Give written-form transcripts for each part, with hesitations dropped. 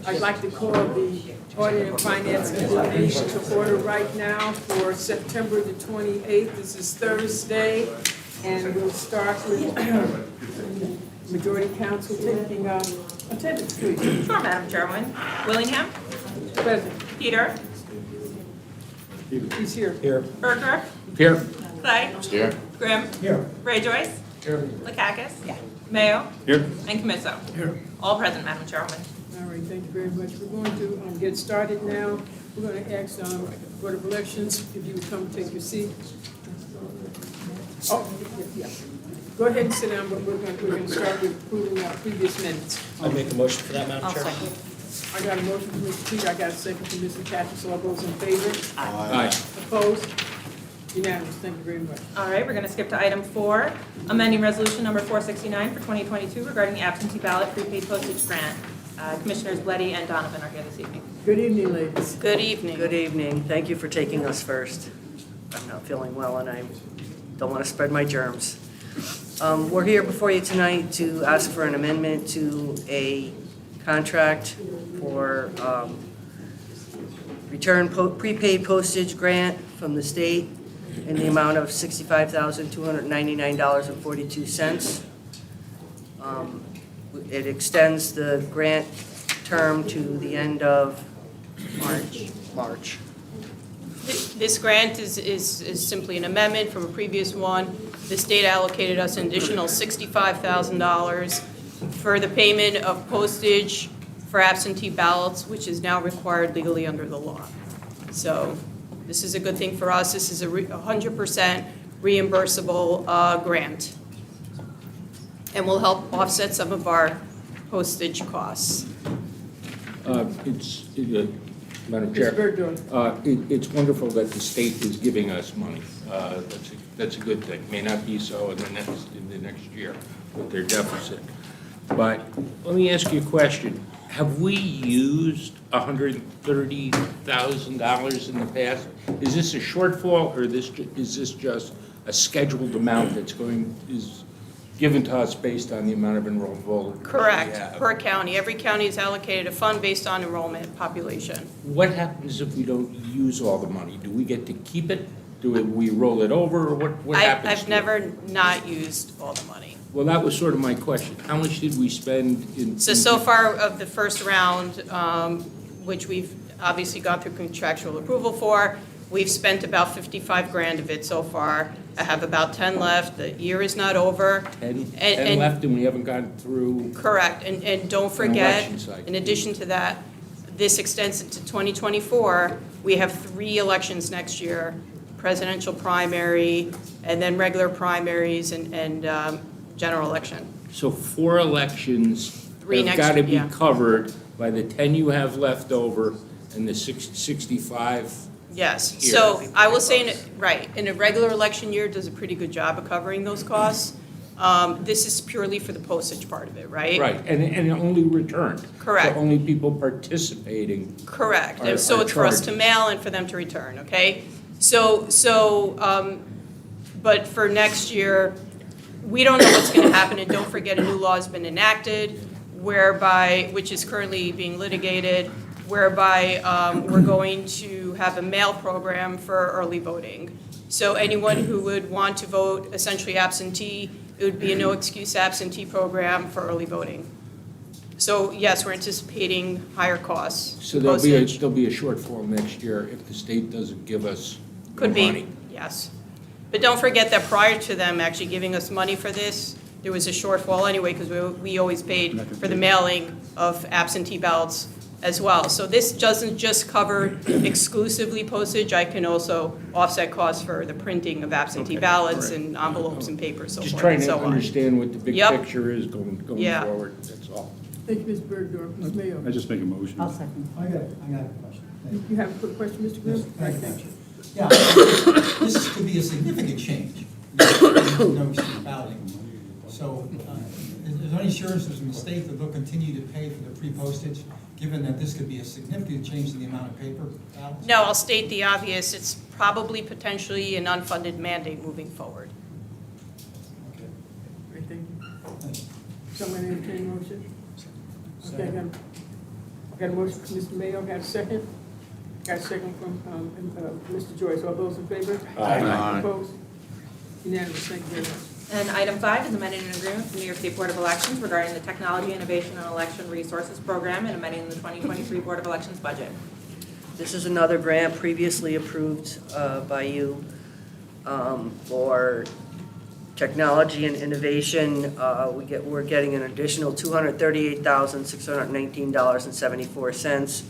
I'd like to call the Audit and Finance Committee to order right now for September the 28th. This is Thursday, and we'll start with Majority Council taking attendance, please. Sure, Madam Chairman. Willingham, Present. Peter, He's here. Here. Berger, Here. Clay, Here. Grimm, Here. Ray Joyce, Here. Lakakis, Mayo, Here. and Camiso. Here. All present, Madam Chairman. All right, thank you very much. We're going to get started now. We're going to ask Board of Elections if you would come take your seat. Oh, yeah. Go ahead and sit down, but we're going to start with approving our previous minutes. I make a motion for that, Madam Chair. I got a motion from Mr. Peter, I got a second from Mr. Catchus. All those in favor? Aye. Opposed? Unanimous, thank you very much. All right, we're going to skip to item 4, amending resolution number 469 for 2022 regarding the absentee ballot prepaid postage grant. Commissioners Bleddy and Donovan are here this evening. Good evening, ladies. Good evening. Good evening. Thank you for taking us first. I'm not feeling well and I don't want to spread my germs. We're here before you tonight to ask for an amendment to a contract for return prepaid postage grant from the state in the amount of $65,299.42. It extends the grant term to the end of March. This grant is simply an amendment from a previous one. The state allocated us an additional $65,000 for the payment of postage for absentee ballots, which is now required legally under the law. So this is a good thing for us. This is a 100% reimbursable grant, and will help offset some of our postage costs. Madam Ms. Chair, Bergdorf. it's wonderful that the state is giving us money. That's a good thing. May not be so in the next year with their deficit. But let me ask you a question. Have we used $130,000 in the past? Is this a shortfall, or is this just a scheduled amount is given to us based on the amount of enrolled voters? Correct, per county. Every county is allocated a fund based on enrollment population. What happens if we don't use all the money? Do we get to keep it? Do we roll it over, or what happens? I've never not used all the money. Well, that was sort of my question. How much did we spend in? So far of the first round, which we've obviously gone through contractual approval for, we've spent about 55 grand of it so far. I have about 10 left. The year is not over. 10 And left, and we haven't gone through. correct, and don't forget, election cycle. in addition to that, this extends into 2024. We have 3 elections next year, presidential primary, and then regular primaries and general election. So 4 elections 3 have next got to be year, yeah. covered by the 10 you have left over and the 65. Yes, Here. so I will say, in a regular election year, it does a pretty good job of covering those costs. This is purely for the postage part of it, right? Right, and only returned. Correct. So only people participating. Correct, Are- and so are it's for us to charged. mail and for them to return, okay? But for next year, we don't know what's gonna happen, and don't forget, a new law has been enacted which is currently being litigated, whereby we're going to have a mail program for early voting. So anyone who would want to vote essentially absentee, it would be a no-excuse absentee program for early voting. So yes, we're anticipating higher costs. So for there'll postage. be a shortfall next year if the state doesn't give us the Could be, money. yes. But don't forget that prior to them actually giving us money for this, there was a shortfall anyway, because we always paid for the mailing of absentee ballots as well. So this doesn't just cover exclusively postage. I can also offset costs for the printing of absentee ballots and envelopes and paper, so Just forth trying and to so on. understand what the big Yep. picture is going Yeah. forward, that's all. Thank you, Ms. Bergdorf. Ms. Mayo. I just make a motion. I'll second. I got a question. Thank you. You have a quick question, Mr. Grimm? Right, thank you. Yeah, this could be a significant change. No balloting. So, is there any assurances from the state that they'll continue to pay for the pre-postage, given that this could be a significant change in the amount of paper ballots? No, I'll state the obvious. It's probably potentially an unfunded mandate moving forward. Okay. Great, thank you. Thank you. Someone entertain a motion? Okay, Got a motion from Mr. Mayo, got a second? Got a second from Mr. Joyce. All those in favor? Aye. Opposed? Unanimous, thank you very much. And item 5 is amending an agreement with the New York State Board of Elections regarding the Technology Innovation and Election Resources Program and amending the 2023 Board of Elections budget. This is another grant previously approved by you for technology and innovation. We're getting an additional $238,619.74,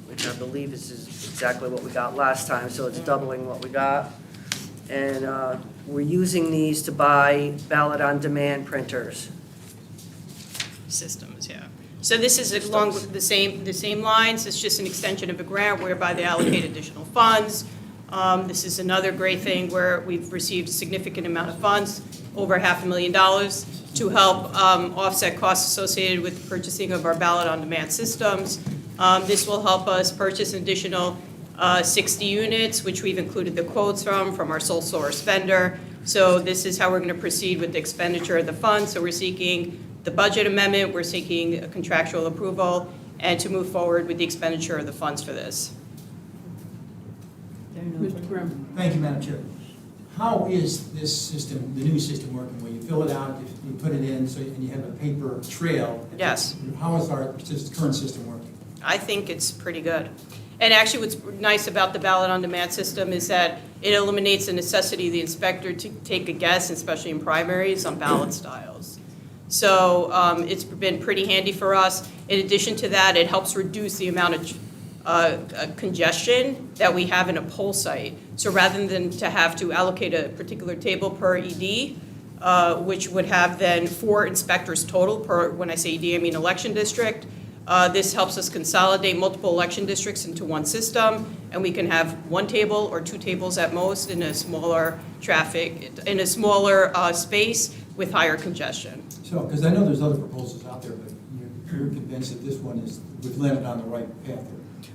which I believe is exactly what we got last time, so it's doubling what we got. And we're using these to buy ballot-on-demand printers. Systems, yeah. So this is along with the same lines. It's just an extension of a grant whereby they allocate additional funds. This is another great thing where we've received a significant amount of funds, over $500,000, to help offset costs associated with the purchasing of our ballot-on-demand systems. This will help us purchase an additional 60 units, which we've included the quotes from our sole source vendor. So this is how we're going to proceed with the expenditure of the funds. So we're seeking the budget amendment, we're seeking a contractual approval, and to move forward with the expenditure of the funds for this. Mr. Grimm. Thank you, Madam Chair. How is this system, the new system working, where you fill it out, you put it in, and you have a paper trail? Yes. How is our current system working? I think it's pretty good. And actually, what's nice about the ballot-on-demand system is that it eliminates the necessity of the inspector to take a guess, especially in primaries, on ballot styles. So it's been pretty handy for us. In addition to that, it helps reduce the amount of congestion that we have in a poll site. So rather than to have to allocate a particular table per ED, which would have then 4 inspectors total per, when I say ED, I mean election district, this helps us consolidate multiple election districts into one system, and we can have 1 table or 2 tables at most in a smaller space with higher congestion. So, because I know there's other proposals out there, but you're convinced that this one we've landed on the right path here.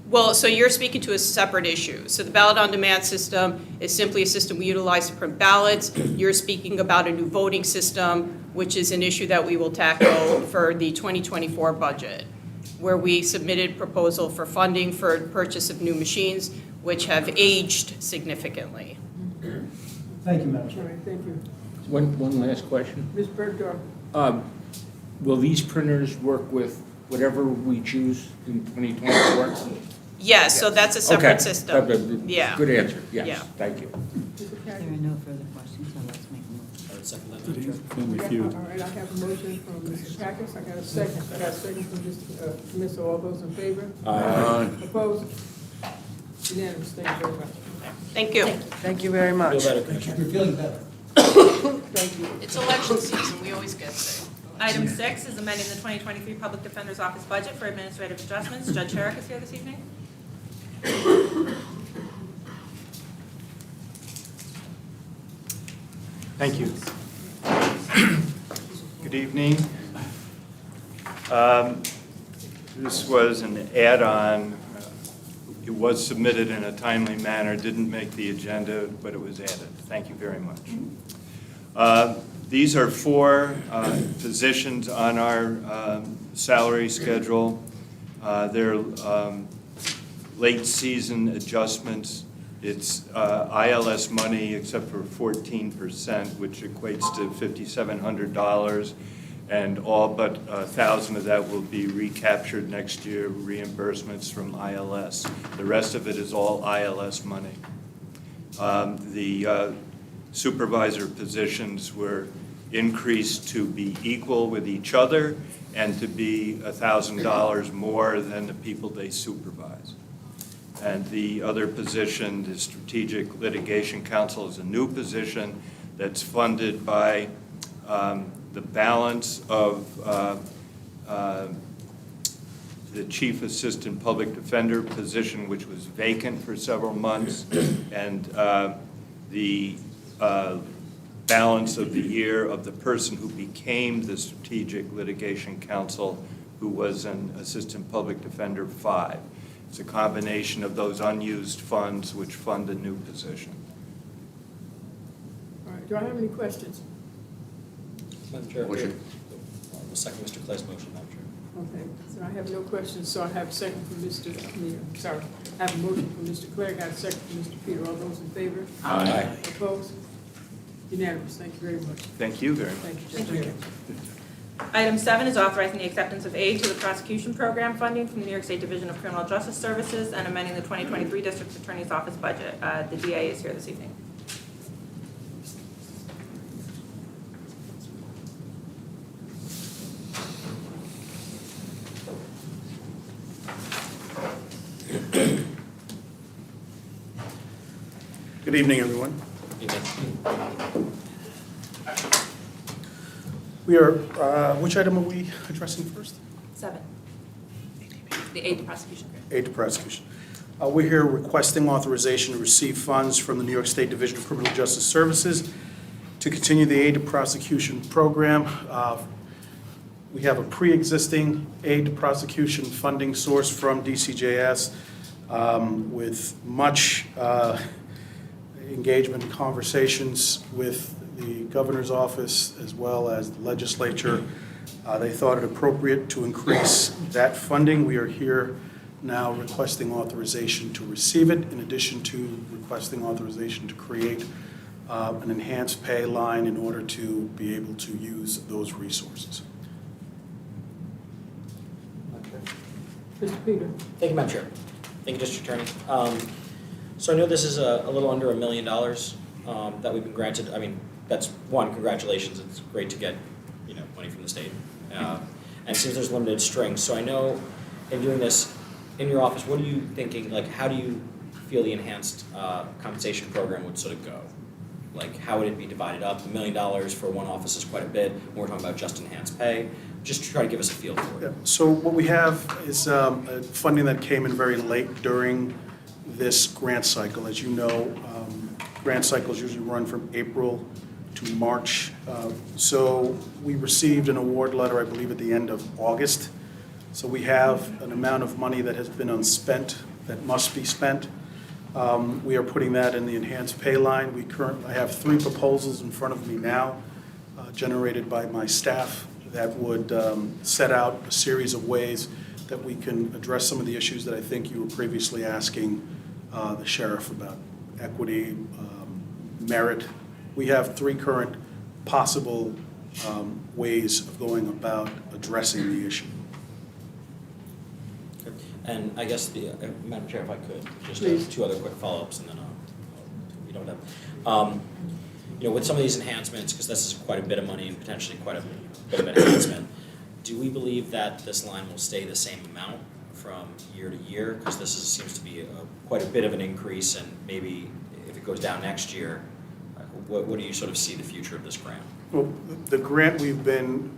Well, so you're speaking to a separate issue. So the ballot-on-demand system is simply a system we utilize to print ballots. You're speaking about a new voting system, which is an issue that we will tackle for the 2024 budget, where we submitted proposal for funding for purchase of new machines, which have aged significantly. Thank you, Madam All Chair. right, thank you. One last question. Ms. Bergdorf. Will these printers work with whatever we choose in 2024? Yes, so that's a separate Okay. system. Yeah. Good answer, Yeah. yes, thank you. Mr. There Kathy. are no further questions, so let's make a motion. I would second that, Madam Chair. All right, I have a motion from Mr. Pappas. I got a second. I got a second from Mr. Smith. All those in favor? Aye. Opposed? Unanimous, thank you very much. Thank you. Thank you very much. Feel better, You're Commissioner. feeling better. Thank you. It's election season, we always get sick. Item 6 is amending the 2023 Public Defender's Office budget for administrative adjustments. Judge Herrick is here this evening. Thank you. Good evening. This was an add-on. It was submitted in a timely manner, didn't make the agenda, but it was added. Thank you very much. These are 4 positions on our salary schedule. They're late season adjustments. It's ILS money except for 14%, which equates to $5,700, and all but 1,000 of that will be recaptured next year, reimbursements from ILS. The rest of it is all ILS money. The supervisor positions were increased to be equal with each other and to be $1,000 more than the people they supervise. And the other position, the Strategic Litigation Counsel, is a new position that's funded by the balance of the Chief Assistant Public Defender position, which was vacant for several months, and the balance of the year of the person who became the Strategic Litigation Counsel, who was an Assistant Public Defender 5. It's a combination of those unused funds which fund a new position. All right, do I have any questions? Madam Chair. We'll second Mr. Clay's motion, Madam Chair. Okay, so I have no questions, so I have a second from I have a motion from Mr. Clegg, I have a second from Mr. Peter. All those in favor? Aye. Opposed? Unanimous. Thank you very much. Thank you very much. Thank you, Thank Judge. you. Item 7 is authorizing the acceptance of aid to the prosecution program funding from the New York State Division of Criminal Justice Services and amending the 2023 District Attorney's Office budget. The DA is here this evening. Good evening, everyone. We are, which item are we addressing first? 7. The aid to prosecution grant. Aid to prosecution. We're here requesting authorization to receive funds from the New York State Division of Criminal Justice Services to continue the aid to prosecution program. We have a pre-existing aid to prosecution funding source from DCJS with much engagement and conversations with the governor's office as well as the legislature. They thought it appropriate to increase that funding. We are here now requesting authorization to receive it, in addition to requesting authorization to create an enhanced pay line in order to be able to use those resources. Mr. Peter? Thank you, Madam Chair. Thank you, District Attorney. So I know this is a little under $1 million that we've been granted. I mean, that's one, congratulations. It's great to get, money from the state. And it seems there's limited strings. So I know in doing this in your office, what are you thinking, how do you feel the enhanced compensation program would sort of go? How would it be divided up? $1 million for one office is quite a bit. When we're talking about just enhanced pay, just to try to give us a feel for it. Yeah. So what we have is funding that came in very late during this grant cycle. As you know, grant cycles usually run from April to March. So we received an award letter, I believe, at the end of August. So we have an amount of money that has been unspent that must be spent. We are putting that in the enhanced pay line. I have 3 proposals in front of me now, generated by my staff, that would set out a series of ways that we can address some of the issues that I think you were previously asking the sheriff about: equity, merit. We have 3 current possible ways of going about addressing the issue. And I guess Madam Chair, if I could, just Please. 2 other quick follow-ups, and then you don't have. With some of these enhancements, because this is quite a bit of money and potentially quite a bit of enhancement, do we believe that this line will stay the same amount from year to year? Because this seems to be quite a bit of an increase, and maybe if it goes down next year, what do you sort of see the future of this grant? Well, the grant, we've been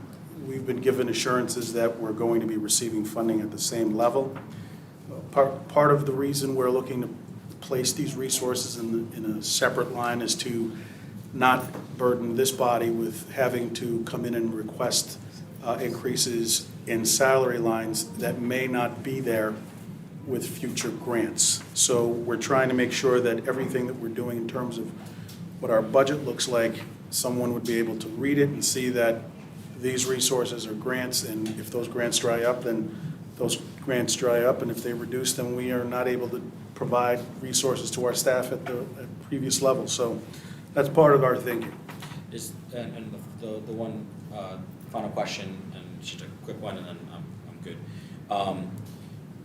given assurances that we're going to be receiving funding at the same level. Part of the reason we're looking to place these resources in a separate line is to not burden this body with having to come in and request increases in salary lines that may not be there with future grants. So we're trying to make sure that everything that we're doing in terms of what our budget looks like, someone would be able to read it and see that these resources are grants, and if those grants dry up, then those grants dry up, and if they reduce, then we are not able to provide resources to our staff at previous levels. So that's part of our thinking. And the one final question, and just a quick one, and then I'm good.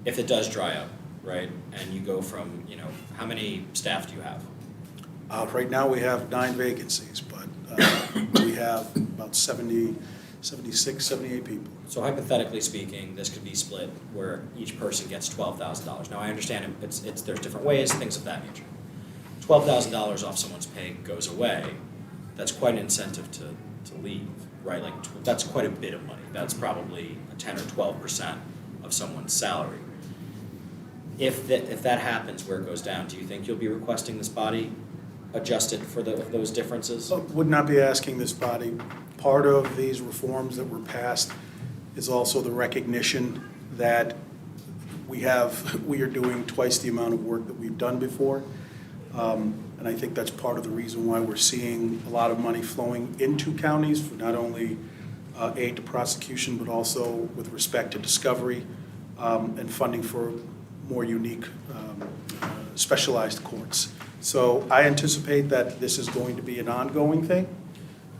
If it does dry up, right, and you go from, how many staff do you have? Right now, we have 9 vacancies, but we have about 76, 78 people. So hypothetically speaking, this could be split where each person gets $12,000. Now, I understand there's different ways, things of that nature. $12,000 off someone's pay goes away. That's quite an incentive to leave, right? That's quite a bit of money. That's probably a 10 or 12% of someone's salary. If that happens where it goes down, do you think you'll be requesting this body adjusted for those differences? Would not be asking this body. Part of these reforms that were passed is also the recognition that we are doing twice the amount of work that we've done before. And I think that's part of the reason why we're seeing a lot of money flowing into counties for not only aid to prosecution, but also with respect to discovery and funding for more unique specialized courts. So I anticipate that this is going to be an ongoing thing.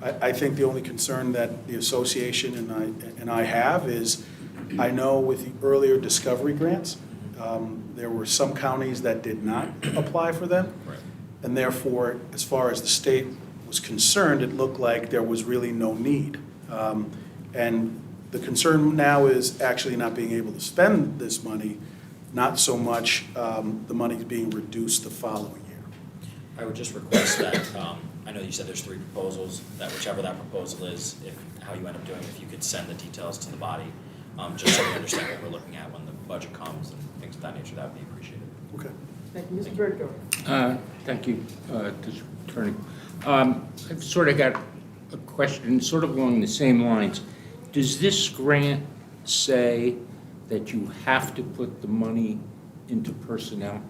I think the only concern that the association and I have is, I know with the earlier discovery grants, there were some counties that did not apply for them. Right. And therefore, as far as the state was concerned, it looked like there was really no need. And the concern now is actually not being able to spend this money, not so much the money being reduced the following year. I would just request that, I know you said there's 3 proposals, that whichever that proposal is, how you end up doing it, if you could send the details to the body, just so we understand what we're looking at when the budget comes and things of that nature, that would be appreciated. Okay. Thank you, Mr. Bergdorf. Thank you, District Attorney. I've sort of got a question, sort of along the same lines. Does this grant say that you have to put the money into personnel,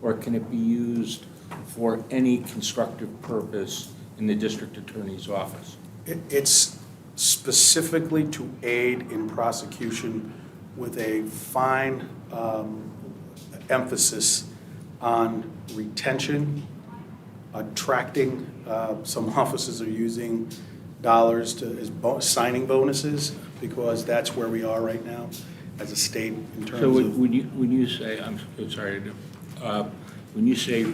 or can it be used for any constructive purpose in the District Attorney's office? It's specifically to aid in prosecution with a fine emphasis on retention, attracting. Some offices are using dollars as signing bonuses, because that's where we are right now as a state in terms So of. when you say, I'm sorry, when you say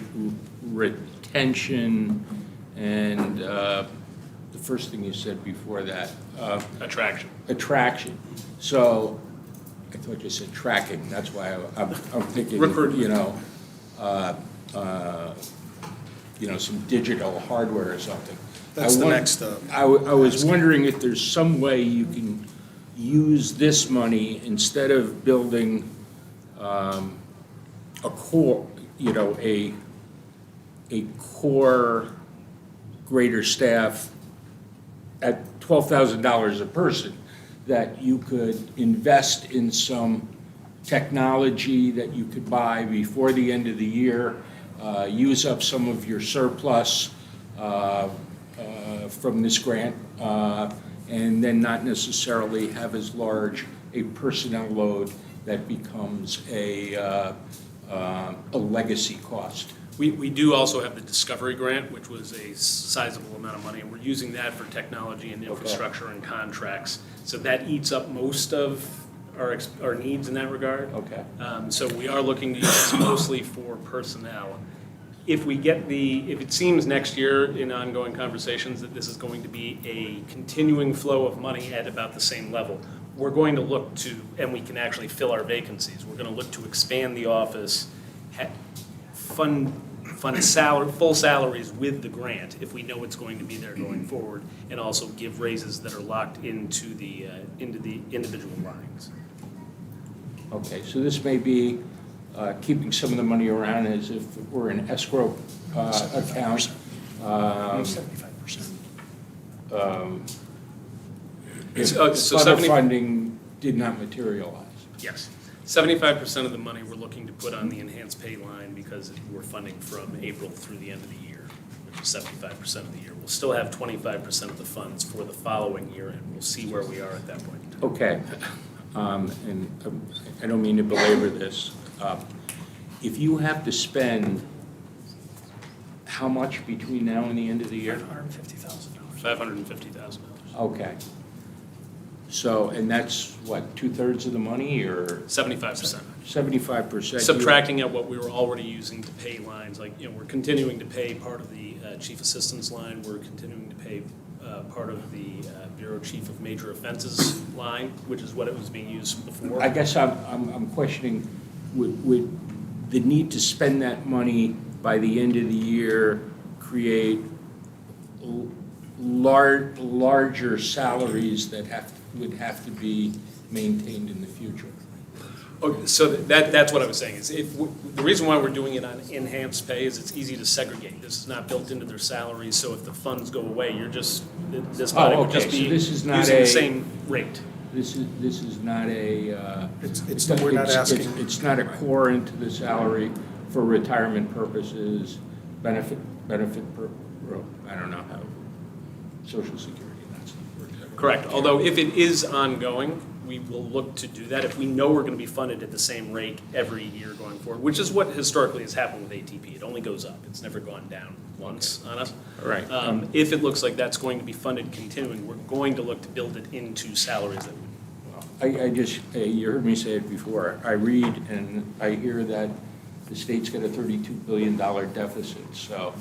retention and the first thing you said before that. Attraction. Attraction. So I thought you said tracking. That's why I'm thinking, some digital hardware or something. That's the next. I was wondering if there's some way you can use this money instead of building a core, a core greater staff at $12,000 a person, that you could invest in some technology that you could buy before the end of the year, use up some of your surplus from this grant, and then not necessarily have as large a personnel load that becomes a legacy cost. We do also have the Discovery Grant, which was a sizable amount of money, and we're using that for technology and infrastructure and contracts. So that eats up most of our needs in that regard. Okay. So we are looking to use this mostly for personnel. If it seems next year in ongoing conversations that this is going to be a continuing flow of money at about the same level, we're going to look to, and we can actually fill our vacancies, we're going to look to expand the office, fund full salaries with the grant if we know it's going to be there going forward, and also give raises that are locked into the individual lines. Okay, so this may be keeping some of the money around as if it were an escrow account. 75%. If So other 70 funding did not materialize. Yes. 75% of the money we're looking to put on the enhanced pay line because we're funding from April through the end of the year, which is 75% of the year. We'll still have 25% of the funds for the following year, and we'll see where we are at that point. Okay, and I don't mean to belabor this. If you have to spend how much between now and the end of the year? $550,000. $550,000. Okay. So, and that's what, 2/3 of the money, or 75%. 75%? Subtracting out what we were already using to pay lines, like, we're continuing to pay part of the chief assistant's line, we're continuing to pay part of the Bureau Chief of Major Offenses line, which is what it was being used before. I guess I'm questioning, would the need to spend that money by the end of the year create larger salaries that would have to be maintained in the future? Okay, so that's what I was saying, is the reason why we're doing it on enhanced pay is it's easy to segregate. This is not built into their salaries, so if the funds go away, this body would just be so this is not using the same rate. This is not a. We're not asking. It's not a core into the salary for retirement purposes, benefit, I don't know how, Social Security, that's the word. Correct, although if it is ongoing, we will look to do that if we know we're going to be funded at the same rate every year going forward, which is what historically has happened with ATP. It only goes up, it's never gone down once on us. All right. If it looks like that's going to be funded continuing, we're going to look to build it into salaries that we. I just, you heard me say it before. I read and I hear that the state's got a $32 billion deficit. So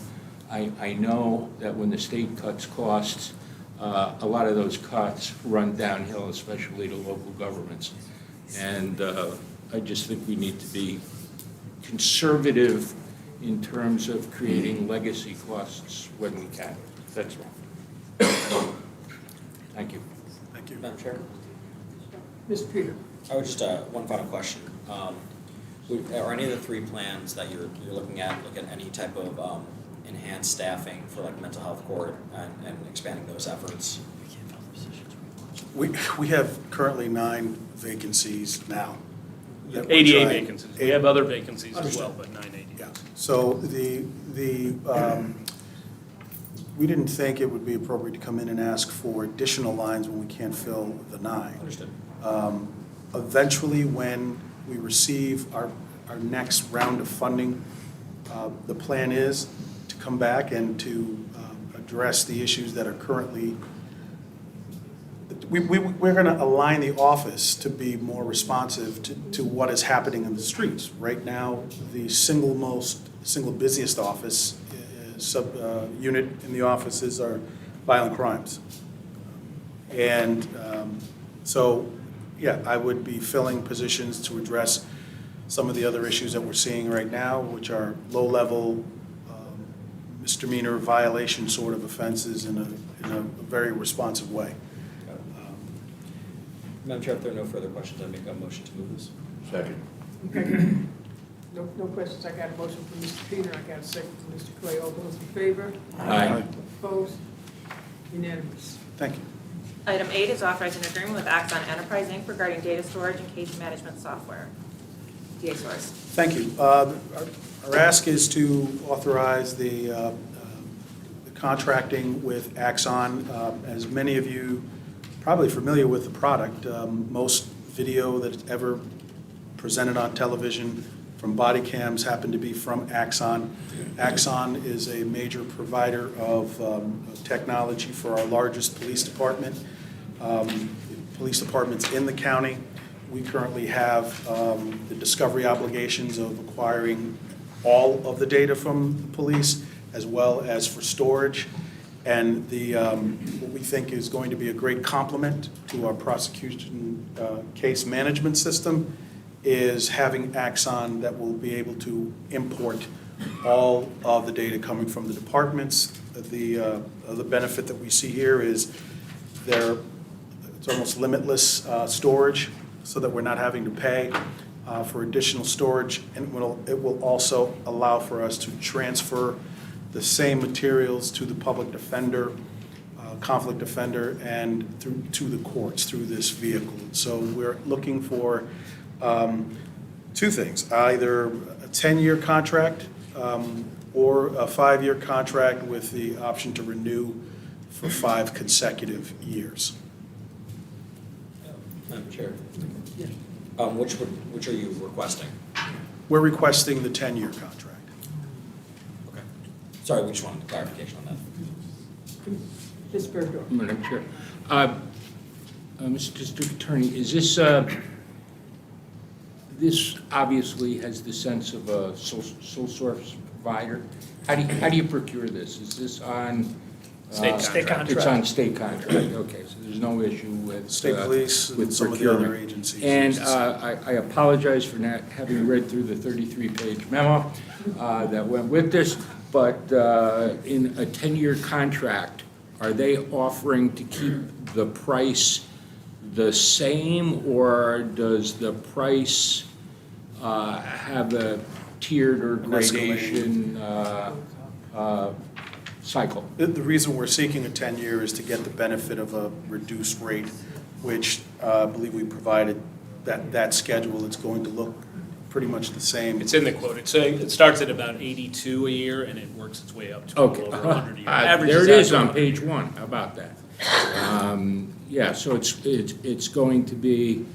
I know that when the state cuts costs, a lot of those cuts run downhill, especially to local governments. And I just think we need to be conservative in terms of creating legacy costs when we can. That's all. Thank you. Thank you. Madam Chair? Mr. Peter? I would just, one final question. Are any of the three plans that you're looking at any type of enhanced staffing for like mental health court and expanding those efforts? We have currently 9 vacancies now. that we're 88 trying- vacancies. We have other vacancies as well, Understood. but 980. Yeah, so we didn't think it would be appropriate to come in and ask for additional lines when we can't fill the 9. Understood. Eventually, when we receive our next round of funding, the plan is to come back and to address the issues that are currently, we're going to align the office to be more responsive to what is happening in the streets. Right now, the single busiest office, unit in the offices are violent crimes. And so, yeah, I would be filling positions to address some of the other issues that we're seeing right now, which are low-level misdemeanor violation sort of offenses in a very responsive way. Madam Chair, if there are no further questions, I make a motion to move this. Second. Okay. No questions. I got a motion from Mr. Peter. I got a second from Mr. Clay. All those in favor? Aye. Opposed? Unanimous. Thank you. Item 8 is authorizing an agreement with Axon Enterprise, Inc. regarding data storage and case management software. DA Source. Thank you. Our ask is to authorize the contracting with Axon. As many of you probably familiar with the product, most video that's ever presented on television from body cams happen to be from Axon. Axon is a major provider of technology for our largest police department, police departments in the county. We currently have the discovery obligations of acquiring all of the data from the police as well as for storage. And what we think is going to be a great complement to our prosecution case management system is having Axon that will be able to import all of the data coming from the departments. The benefit that we see here is it's almost limitless storage, so that we're not having to pay for additional storage, and it will also allow for us to transfer the same materials to the public defender, conflict defender, and to the courts through this vehicle. So we're looking for 2 things, either a 10-year contract or a 5-year contract with the option to renew for 5 consecutive years. Madam Chair? Which are you requesting? We're requesting the 10-year contract. Okay. Sorry, we just wanted clarification on that. Ms. Bergdorf. Madam Chair. Mr. District Attorney, is this obviously has the sense of a sole source provider? How do you procure this? Is this on? State contract. It's on state contract, okay, so there's no issue with. State police and with some of the other procurement. agencies. And I apologize for not having read through the 33-page memo that went with this, but in a 10-year contract, are they offering to keep the price the same, or does the price have a tiered or An escalating. gradation cycle? The reason we're seeking a 10-year is to get the benefit of a reduced rate, which I believe we provided that schedule. It's going to look pretty much the same. It's in the quote. It starts at about 82 a year, and it works its way up to Okay. over 100 a year. There it is on actually- page 1, how about that? yeah, so it's going to be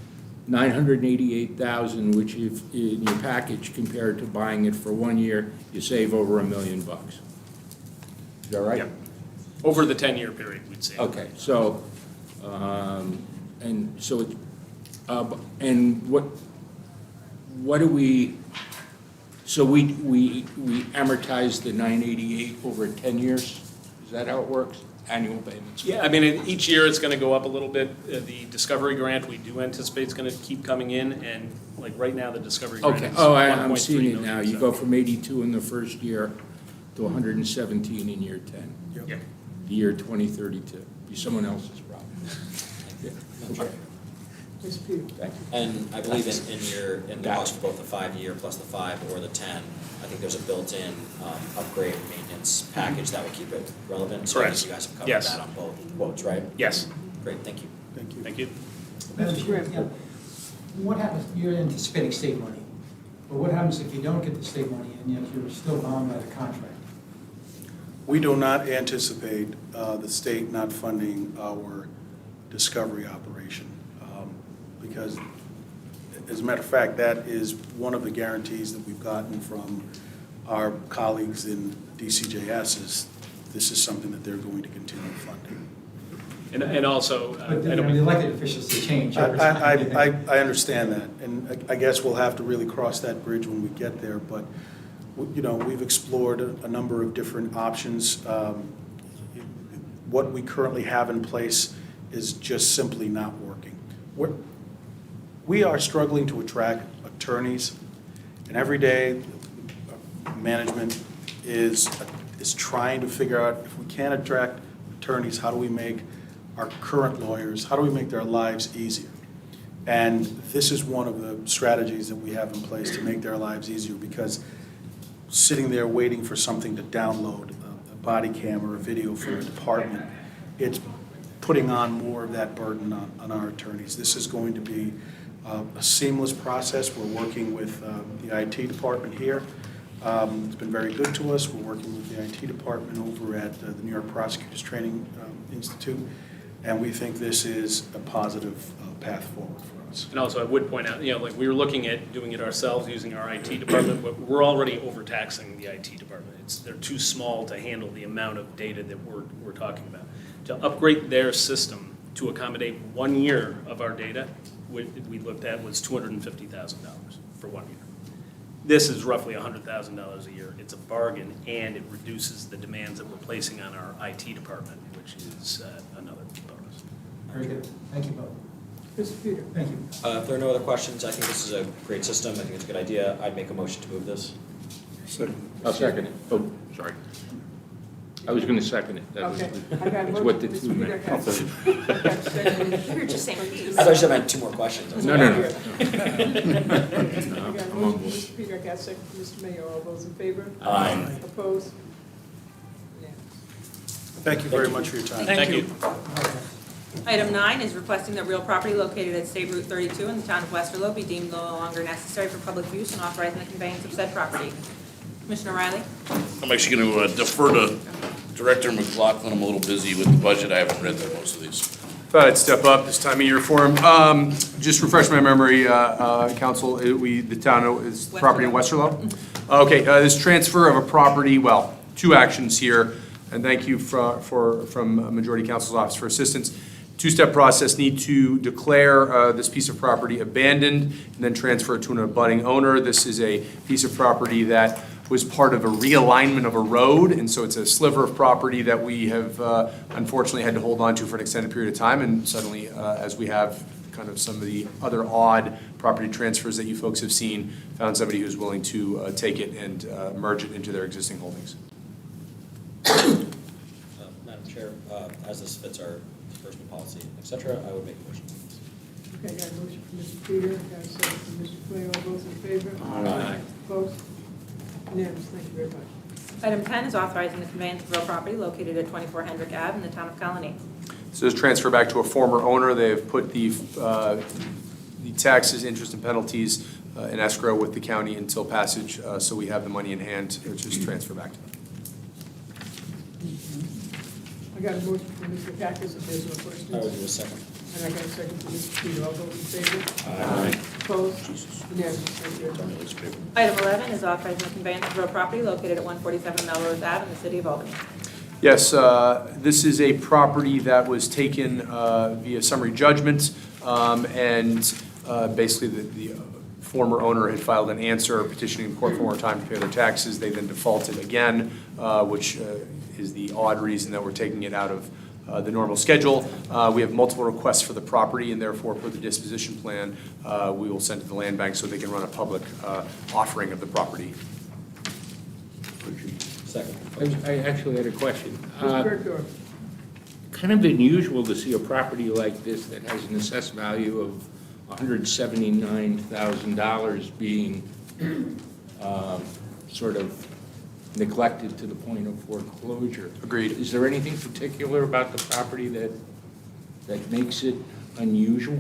988,000, which if, in your package, compared to buying it for 1 year, you save over $1 million. Is that right? Yep. Over the 10-year period, we'd say. Okay, so, and so, and what do we, so we amortize the 988 over 10 years? Is that how it works? Annual payments? Yeah, I mean, each year it's gonna go up a little bit. The Discovery Grant, we do anticipate is gonna keep coming in, and like right now, the Discovery Grant Okay, is oh, I'm 1.3 seeing it million, now. You so- go from 82 in the first year to 117 in year 10. Yeah. The year 2032. Be someone else's problem. Yeah. Ms. Peter? Thank you. And I believe in the Got cost for both the 5-year plus the 5 or the 10, I think there's a built-in upgrade maintenance package that would keep it relevant. So I guess Correct. you guys have covered Yes. that on both quotes, right? Yes, Great, thank you. Thank you. thank you. Madam Chair, yeah. What happens, you're anticipating state money, but what happens if you don't get the state money and yet you're still bound by the contract? We do not anticipate the state not funding our discovery operation, because, as a matter of fact, that is one of the guarantees that we've gotten from our colleagues in DCJS, is this is something that they're going to continue funding. And also, But I the know elected officials, they change every time. I understand that, and I guess we'll have to really cross that bridge when we get there, but, you know, we've explored a number of different options. What we currently have in place is just simply not working. We are struggling to attract attorneys, and every day, management is trying to figure out, if we can't attract attorneys, how do we make our current lawyers, how do we make their lives easier? And this is one of the strategies that we have in place to make their lives easier, because sitting there waiting for something to download, a body cam or a video from a department, it's putting on more of that burden on our attorneys. This is going to be a seamless process. We're working with the IT department here. It's been very good to us. We're working with the IT department over at the New York Prosecutors Training Institute, and we think this is a positive path forward for us. And also, I would point out, like, we were looking at doing it ourselves using our IT department, but we're already overtaxing the IT department. They're too small to handle the amount of data that we're talking about. To upgrade their system to accommodate 1 year of our data, we looked at was $250,000 for 1 year. This is roughly $100,000 a year. It's a bargain, and it reduces the demands that we're placing on our IT department, which is another bonus. Very good. Thank you both. Mr. Peter? Thank you. If there are no other questions, I think this is a great system. I think it's a good idea. I'd make a motion to move this. I'll second it. Oh, sorry. I was going to second it. That was- Okay. I got It's one. what the Mr. two Peter meant. got second. You're just saying please. I thought you said I had 2 more questions. I was No, like, no, no. I got a I'm on motion, board. Mr. Peter, I got second from Mr. Mayor. All those in favor? Aye. Opposed? Yeah. Thank you very much for your time. Thank you. Item 9 is requesting that real property located at State Route 32 in the town of Westerlo be deemed no longer necessary for public use and authorizing the conveyance of said property. Commissioner Riley? I'm actually going to defer to Director McLaughlin. I'm a little busy with the budget. I haven't read through most of these. Thought I'd step up this time of year for him. Just refresh my memory, council, the town is property in Westerlo? Okay, this transfer of a property, well, 2 actions here, and thank you from Majority Council's Office for assistance. 2-step process, need to declare this piece of property abandoned and then transfer it to an abutting owner. This is a piece of property that was part of a realignment of a road, and so it's a sliver of property that we have unfortunately had to hold on to for an extended period of time, and suddenly, as we have kind of some of the other odd property transfers that you folks have seen, found somebody who's willing to take it and merge it into their existing holdings. Madam Chair, as this fits our disbursement policy, et cetera, I would make a motion. Okay, got a motion from Mr. Peter, got a second from Mr. Clay. All those in favor? Aye. Opposed? Unanimous. Thank you very much. Item 10 is authorizing the conveyance of real property located at 24 Hendrick Ave in the town of Colony. So this transfer back to a former owner. They have put the taxes, interest, and penalties in escrow with the county until passage, so we have the money in hand, which is transfer back to them. I got a motion from Mr. Cactus, if there's no I would questions. do a second. And I got a second from Mr. Peter, all those in favor? Aye. Opposed? Unanimous, thank you. Item 11 is authorizing the conveyance of real property located at 147 Melrose Ave in the city of Albany. Yes, this is a property that was taken via summary judgment, and basically the former owner had filed an answer petitioning the court for more time to pay their taxes. They then defaulted again, which is the odd reason that we're taking it out of the normal schedule. We have multiple requests for the property, and therefore, for the disposition plan, we will send to the land bank so they can run a public offering of the property. Second. I actually had a question. Mr. Bergdorf. Kind of unusual to see a property like this that has an assessed value of $179,000 being sort of neglected to the point of foreclosure. Agreed. Is there anything particular about the property that makes it unusual?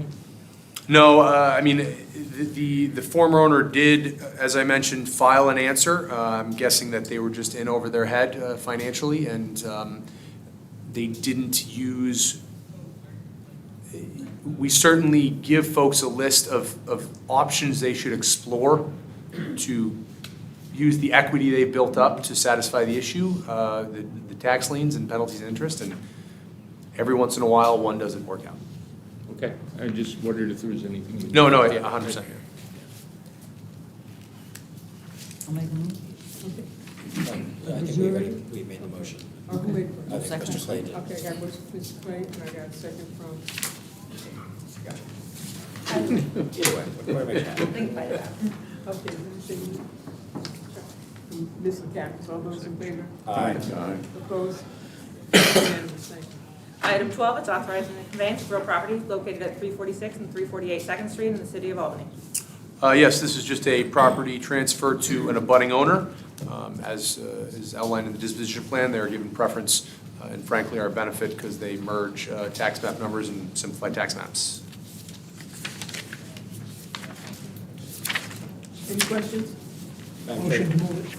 No, I mean, the former owner did, as I mentioned, file an answer. I'm guessing that they were just in over their head financially, and they didn't use. We certainly give folks a list of options they should explore to use the equity they've built up to satisfy the issue, the tax liens and penalties and interest, and every once in a while, one doesn't work out. Okay, I just wondered if there was anything. No, yeah, 100%. I'll make a move. I think we made the motion. Oh, who made I think Mr. Clay did. Okay, I got a motion from Mr. Clay, and I got a second from, Either way, whatever makes you happy. Think about it. okay, let me see. From Mr. Cactus, all those in favor? Aye. Opposed? Unanimous, thank you. Item 12, it's authorizing the conveyance of real property located at 346 and 348 Second Street in the city of Albany. Yes, this is just a property transfer to an abutting owner. As is outlined in the disposition plan, they are given preference and frankly our benefit because they merge tax map numbers and simplify tax maps. Any questions? Madam Motion Chair. to move it.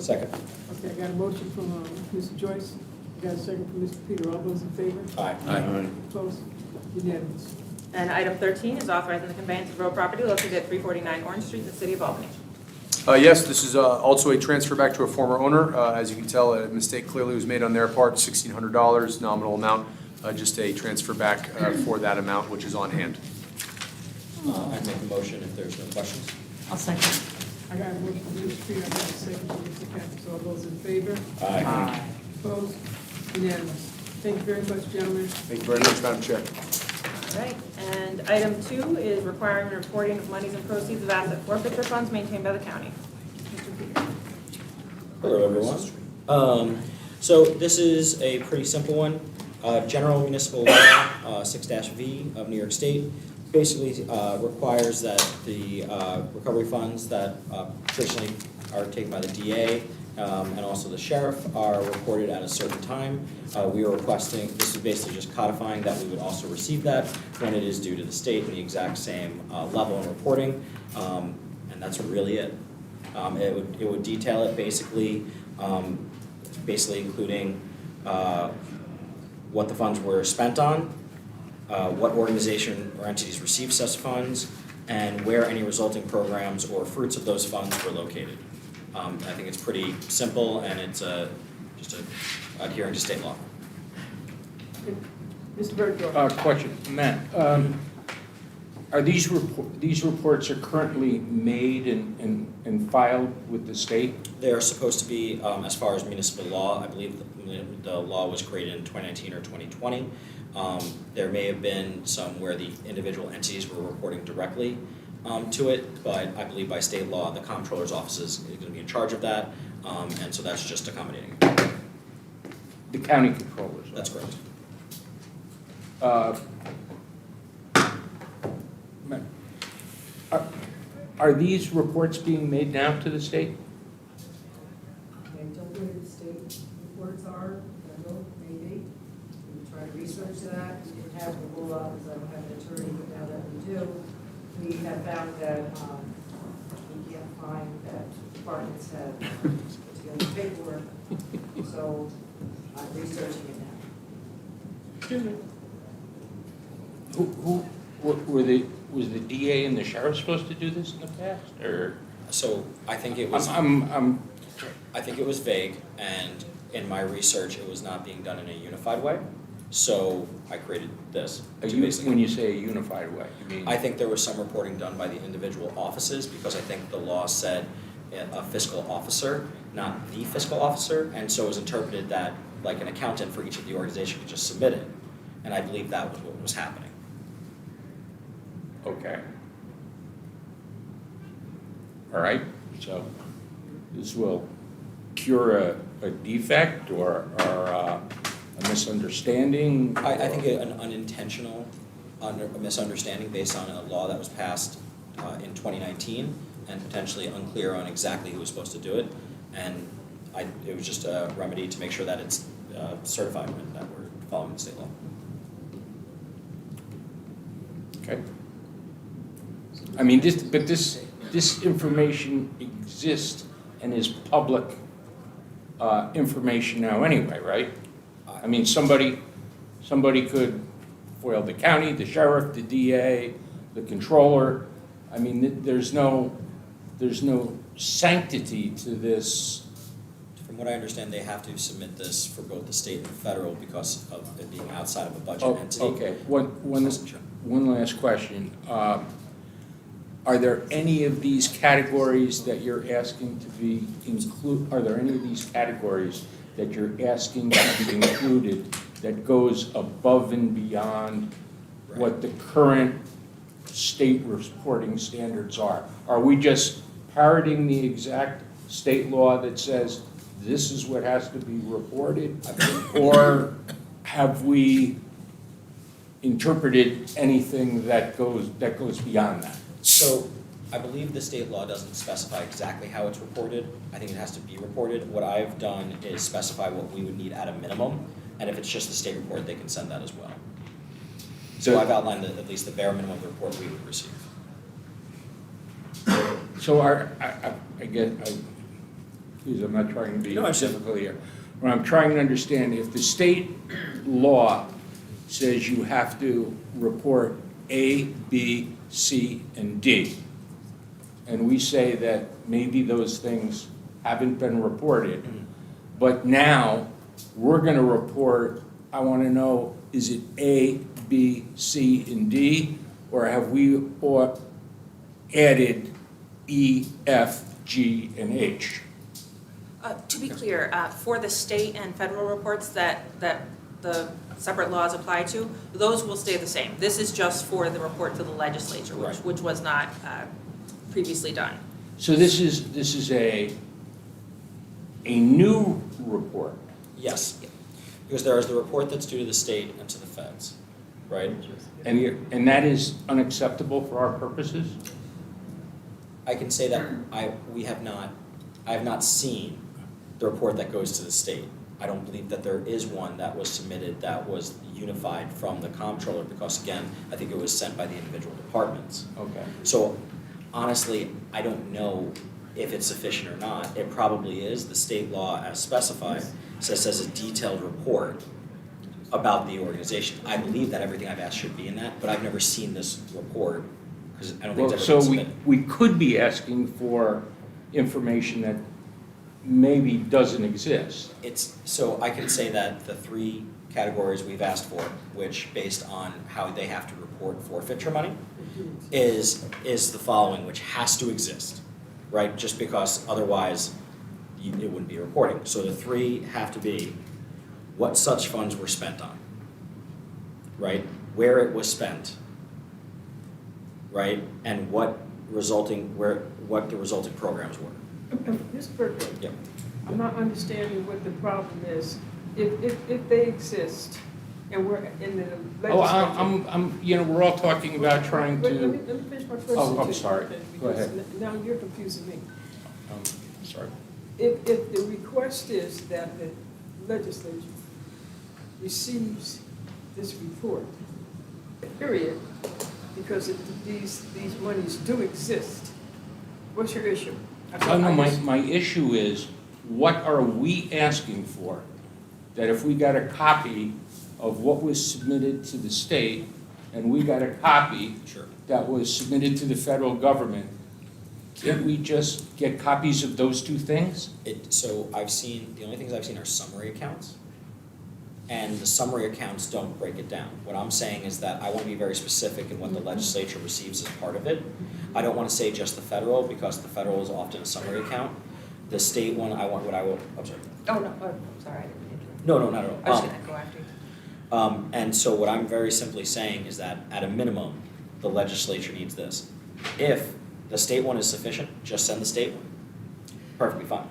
Second. Okay, I got a motion from Mr. Joyce, I got a second from Mr. Peter, all those in favor? Aye. Opposed? Unanimous. And item 13 is authorizing the conveyance of real property located at 349 Orange Street in the city of Albany. Yes, this is also a transfer back to a former owner. As you can tell, a mistake clearly was made on their part, $1,600 nominal amount, just a transfer back for that amount, which is on hand. I'd make a motion if there's no questions. I'll second. I got a motion from Mr. Peter, I got a second from Mr. Cactus, all those in favor? Aye. Opposed? Unanimous. Thank you very much, gentlemen. Thank you very much, Madam Chair. All right, and item 2 is requiring reporting of monies and proceeds of asset forfeiture funds maintained by the county. Mr. Peter. Hello, everyone. So this is a pretty simple one. General Municipal Law 6-V of New York State basically requires that the recovery funds that traditionally are taken by the DA and also the sheriff are reported at a certain time. We are requesting, this is basically just codifying that we would also receive that when it is due to the state in the exact same level of reporting, and that's really it. It would detail it basically including what the funds were spent on, what organization or entities received such funds, and where any resulting programs or fruits of those funds were located. I think it's pretty simple, and it's just adhering to state law. Mr. Bergdorf. Question, Matt. Are these reports are currently made and filed with the state? They are supposed to be, as far as municipal law, I believe the law was created in 2019 or 2020. There may have been some where the individual entities were reporting directly to it, but I believe by state law, the comptroller's office is going to be in charge of that, and so that's just accommodating. The county controllers? That's correct. Are these reports being made now to the state? I don't know where the state reports are, I don't know, maybe. We try to research that, we didn't have the rule out, because I don't have an attorney, but now that we do, we have found that we can't find that departments have put together paperwork, so I'm researching it now. Was the DA and the sheriff supposed to do this in the past, or? So I think it was, I'm, I think it was vague, and in my research, it was not being done in a unified way. So I created this. to basically- when you say a unified way, you mean? I think there was some reporting done by the individual offices, because I think the law said a fiscal officer, not the fiscal officer, and so it was interpreted that, like, an accountant for each of the organization could just submit it. And I believe that was what was happening. Okay. All right, so this will cure a defect or a misunderstanding? I think an unintentional a misunderstanding based on a law that was passed in 2019 and potentially unclear on exactly who was supposed to do it. And it was just a remedy to make sure that it's certified and that we're following the state law. Okay. I mean, this information exists and is public information now anyway, right? I mean, somebody could foil the county, the sheriff, the DA, the controller. I mean, there's no sanctity to this. From what I understand, they have to submit this for both the state and the federal because of it being outside of a budget entity. Okay, one last question. Are there any of these categories that you're asking to be are there any of these categories that you're asking to be included that goes above and beyond what the current state reporting standards are? Are we just parroting the exact state law that says this is what has to be reported? Or have we interpreted anything that goes beyond that? So I believe the state law doesn't specify exactly how it's reported. I think it has to be reported. What I've done is specify what we would need at a minimum, and if it's just the state report, they can send that as well. So I've outlined at least the bare minimum of the report we would receive. So I get, please, I'm not trying to be difficult here. What I'm trying to understand, if the state law says you have to report A, B, C, and D, and we say that maybe those things haven't been reported, but now we're going to report, I want to know, is it A, B, C, and D, or have we added E, F, G, and H? To be clear, for the state and federal reports that the separate laws apply to, those will stay the same. This is just for the report to the legislature, which was not previously done. So this is a new report? Yes, because there is the report that's due to the state and to the feds, right? And that is unacceptable for our purposes? I can say that I have not seen the report that goes to the state. I don't believe that there is one that was submitted that was unified from the comptroller because, again, I think it was sent by the individual departments. Okay. So honestly, I don't know if it's sufficient or not. It probably is. The state law, as specified, says a detailed report about the organization. I believe that everything I've asked should be in that, but I've never seen this report because I don't think it's ever been submitted. So we could be asking for information that maybe doesn't exist. So I can say that the three categories we've asked for, which based on how they have to report forfeiture money, is the following, which has to exist, right? Just because otherwise it wouldn't be reporting. So the three have to be what such funds were spent on, right? Where it was spent, right? And what the resulting programs were. Mr. Berkeley, Yep. I'm not understanding what the problem is. If they exist and we're in the legislature. We're all talking about trying Let me to. finish my question. Oh, I'm too, sorry. okay, Go because ahead. Now you're confusing me. Sorry. If the request is that the legislature receives this report, period, because these monies do exist, what's your issue? Oh, no, my issue is, what are we asking for? That if we got a copy of what was submitted to the state, and we got a copy Sure. that was submitted to the federal government, can't we just get copies of those two things? So I've seen, the only things I've seen are summary accounts, and the summary accounts don't break it down. What I'm saying is that I want to be very specific in what the legislature receives as part of it. I don't want to say just the federal, because the federal is often a summary account. The state one, I'm sorry. Oh, no, sorry, I didn't mean to. No, not at all. I was gonna go after you. And so what I'm very simply saying is that at a minimum, the legislature needs this. If the state one is sufficient, just send the state one. Perfectly fine.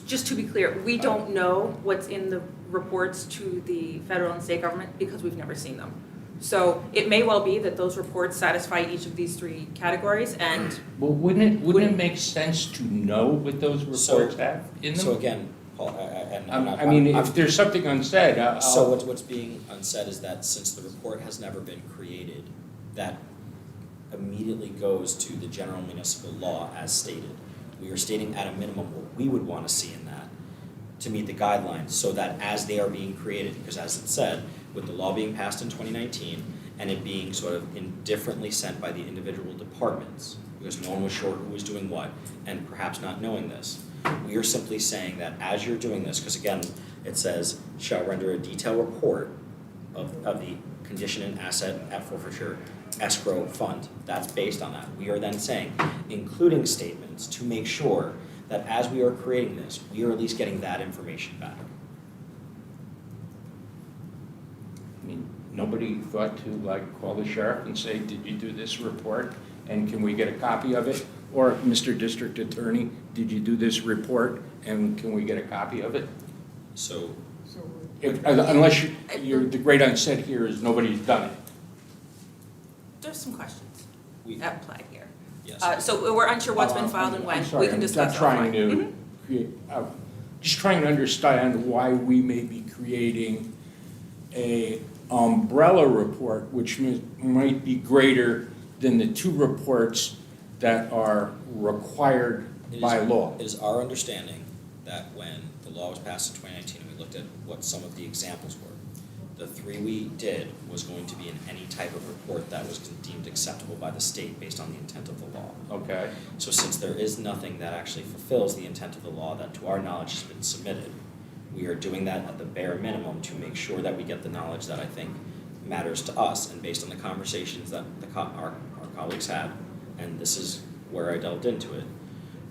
Just to be clear, we don't know what's in the reports to the federal and state government because we've never seen them. So it may well be that those reports satisfy each of these three categories, and Well, wouldn't it make sense to know what those reports have in them? So again, Paul, I mean, if there's something unsaid, I'll. So what's being unsaid is that since the report has never been created, that immediately goes to the general municipal law as stated. We are stating at a minimum what we would want to see in that to meet the guidelines, so that as they are being created, because as it said, with the law being passed in 2019 and it being sort of indifferently sent by the individual departments, because no one was sure who was doing what, and perhaps not knowing this, we are simply saying that as you're doing this, because again, it says, shall render a detailed report of the condition and asset at forfeiture escrow fund. That's based on that. We are then saying, including statements to make sure that as we are creating this, we are at least getting that information back. I mean, nobody thought to like call the sheriff and say, did you do this report? And can we get a copy of it? Or, Mr. District Attorney, did you do this report? And can we get a copy of it? So, Unless the great unsaid here is nobody's done it. there's some questions we, at play here. yes. So we're unsure what's been filed and when. I'm sorry, We can discuss I'm not trying offline. to create, just trying to understand why we may be creating a umbrella report, which might be greater than the two reports that are required by law. It is our understanding that when the law was passed in 2019, we looked at what some of the examples were. The three we did was going to be in any type of report that was deemed acceptable by the state based on the intent of the law. Okay. So since there is nothing that actually fulfills the intent of the law that to our knowledge has been submitted, we are doing that at the bare minimum to make sure that we get the knowledge that I think matters to us, and based on the conversations that our colleagues had, and this is where I delved into it,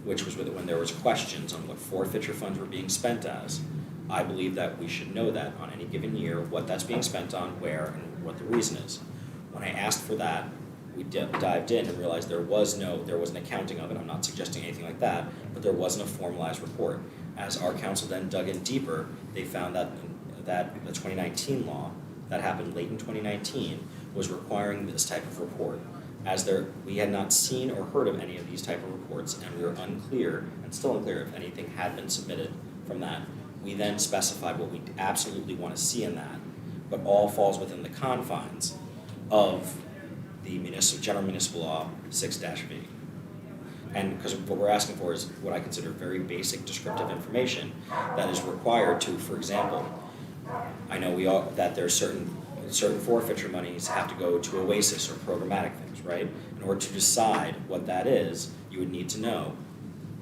which was when there was questions on what forfeiture funds were being spent as. I believe that we should know that on any given year, what that's being spent on, where, and what the reason is. When I asked for that, we dived in and realized there was an accounting of it. I'm not suggesting anything like that, but there wasn't a formalized report. As our council then dug in deeper, they found that the 2019 law that happened late in 2019 was requiring this type of report. We had not seen or heard of any of these type of reports, and we were unclear, and still unclear, if anything had been submitted from that. We then specified what we absolutely want to see in that, but all falls within the confines of the general municipal law 6-V. And because what we're asking for is what I consider very basic descriptive information that is required to, for example, I know that there's certain forfeiture monies have to go to OASIS or programmatic things, right? In order to decide what that is, you would need to know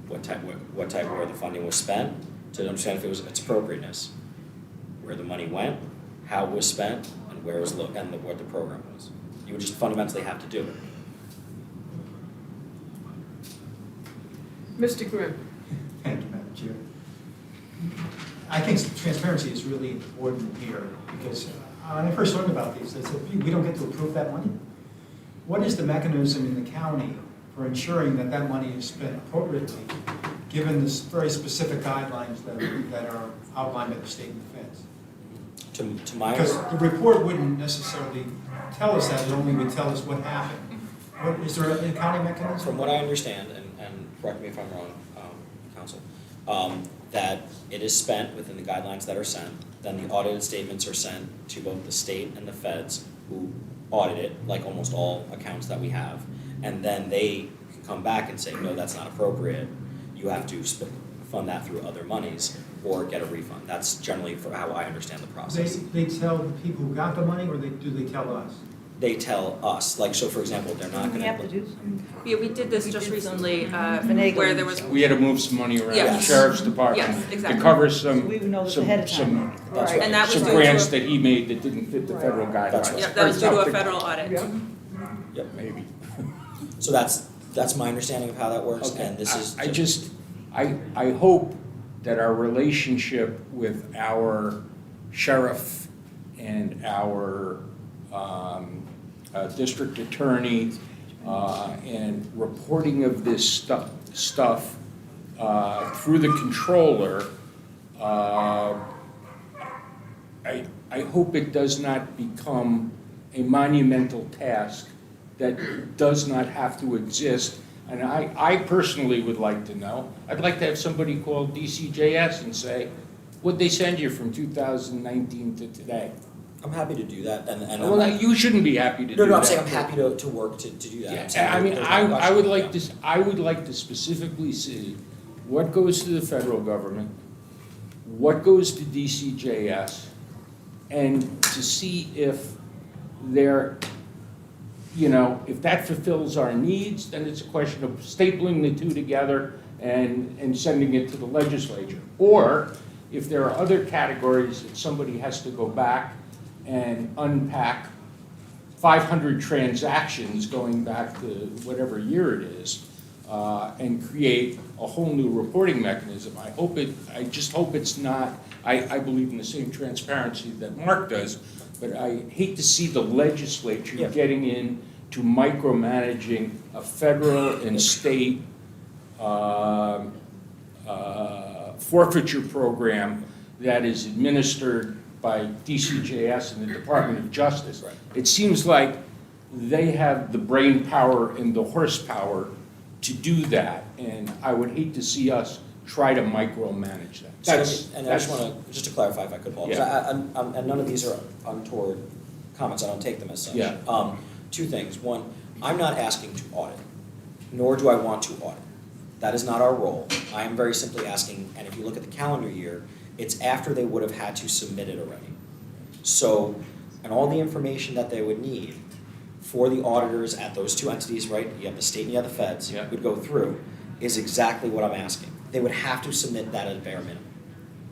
where the funding was spent, to understand if its appropriateness, where the money went, how it was spent, and what the program was. You would just fundamentally have to do it. Mr. Grimm. Thank you, Madam Chair. I think transparency is really important here, because when I first learned about these, I said, we don't get to approve that money? What is the mechanism in the county for ensuring that that money is spent appropriately, given the very specific guidelines that are outlined by the state and the feds? Because the report wouldn't necessarily tell us that, it only would tell us what happened. Is there an accounting mechanism? From what I understand, and correct me if I'm wrong, counsel, that it is spent within the guidelines that are sent, then the audited statements are sent to both the state and the feds, who audit it, like almost all accounts that we have, and then they can come back and say, no, that's not appropriate, you have to fund that through other monies, or get a refund. That's generally how I understand the process. They tell the people who got the money, or do they tell us? They tell us, like, so for example, they're not We gonna. have to do something. Yeah, we did this just recently, Finagling. where there was, We had to move some money around the Yes. sheriff's department Yes, exactly. to cover some, We would know this some, ahead of time. some, That's right. and that was some due to, grants a- that he made that didn't fit the federal guidelines. That's right. yep, that was due to a Something. federal audit. Yep. Maybe. So that's my understanding of how that works, Okay. and this is. I just, I hope that our relationship with our sheriff and our district attorney and reporting of this stuff through the controller, I hope it does not become a monumental task that does not have to exist. And I personally would like to know, I'd like to have somebody call DCJS and say, what'd they send you from 2019 to today? I'm happy to do that, and Well, you shouldn't be happy to do that. No, I'm saying I'm happy to work to do that. I'm saying Yeah, I mean, there's no I question. would like to, I would like to specifically see what goes to the federal government, what goes to DCJS, and to see if they're, you know, if that fulfills our needs, then it's a question of stapling the two together and sending it to the legislature. Or if there are other categories that somebody has to go back and unpack 500 transactions going back to whatever year it is, and create a whole new reporting mechanism. I just hope it's not, I believe in the same transparency that Mark does, but I hate to see the legislature Yeah. getting in to micromanaging a federal and state forfeiture program that is administered by DCJS and the Department of Justice. Right. It seems like they have the brain power and the horsepower to do that, and I would hate to see us try to micromanage that. And I just want to, just to clarify if I could, Paul, because and none of these are untoward comments, I don't take them as such. Yeah. Two things. One, I'm not asking to audit, nor do I want to audit. That is not our role. I am very simply asking, and if you look at the calendar year, it's after they would have had to submit it already. So, and all the information that they would need for the auditors at those two entities, right, you have the state and you have the feds, Yeah. would go through, is exactly what I'm asking. They would have to submit that at a bare minimum.